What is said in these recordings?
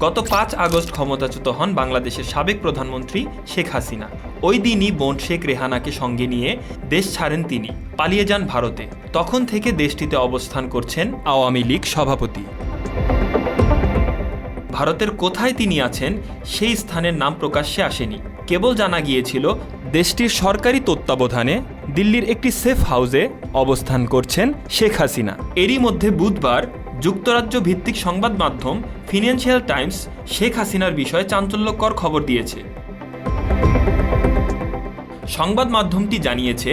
গত ৫ আগস্ট ক্ষমতাচ্যুত হন বাংলাদেশের সাবেক প্রধানমন্ত্রী শেখ হাসিনা। ওই দিনই বোন শেখ রেহানাকে সঙ্গে নিয়ে দেশ ছাড়েন তিনি, পালিয়ে যান ভারতে। তখন থেকে দেশটিতে অবস্থান করছেন আওয়ামী লীগ সভাপতি। ভারতের কোথায় তিনি আছেন সেই স্থানের নাম প্রকাশ্যে আসেনি। কেবল জানা গিয়েছিল দেশটির সরকারি তত্ত্বাবধানে দিল্লির একটি সেফ হাউসে অবস্থান করছেন শেখ হাসিনা। এরই মধ্যে বুধবার যুক্তরাজ্য ভিত্তিক সংবাদ মাধ্যম ফিনান্সিয়াল টাইমস শেখ হাসিনার বিষয়ে চাঞ্চল্যকর খবর দিয়েছে। সংবাদ মাধ্যমটি জানিয়েছে,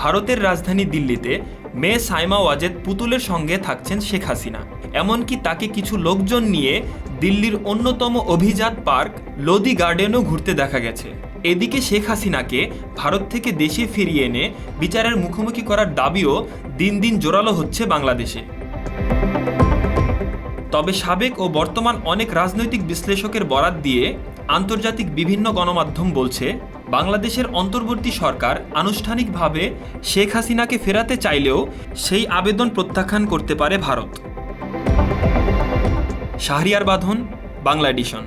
ভারতের রাজধানী দিল্লিতে মেয়ে সাইমা ওয়াজেদ পুতুলের সঙ্গে থাকছেন শেখ হাসিনা। এমনকি তাকে কিছু লোকজন নিয়ে দিল্লির অন্যতম অভিজাত পার্ক লোদি গার্ডেনও ঘুরতে দেখা গেছে। এদিকে শেখ হাসিনাকে ভারত থেকে দেশে ফিরিয়ে এনে বিচারের মুখোমুখি করার দাবিও দিন দিন জোরালো হচ্ছে বাংলাদেশে। তবে সাবেক ও বর্তমান অনেক রাজনৈতিক বিশ্লেষকের বরাত দিয়ে আন্তর্জাতিক বিভিন্ন গণমাধ্যম বলছে, বাংলাদেশের অন্তর্বর্তী সরকার আনুষ্ঠানিকভাবে শেখ হাসিনাকে ফেরাতে চাইলেও সেই আবেদন প্রত্যাখ্যান করতে পারে ভারত। শাহরিয়ার বাঁধন, বাংলা এডিশন।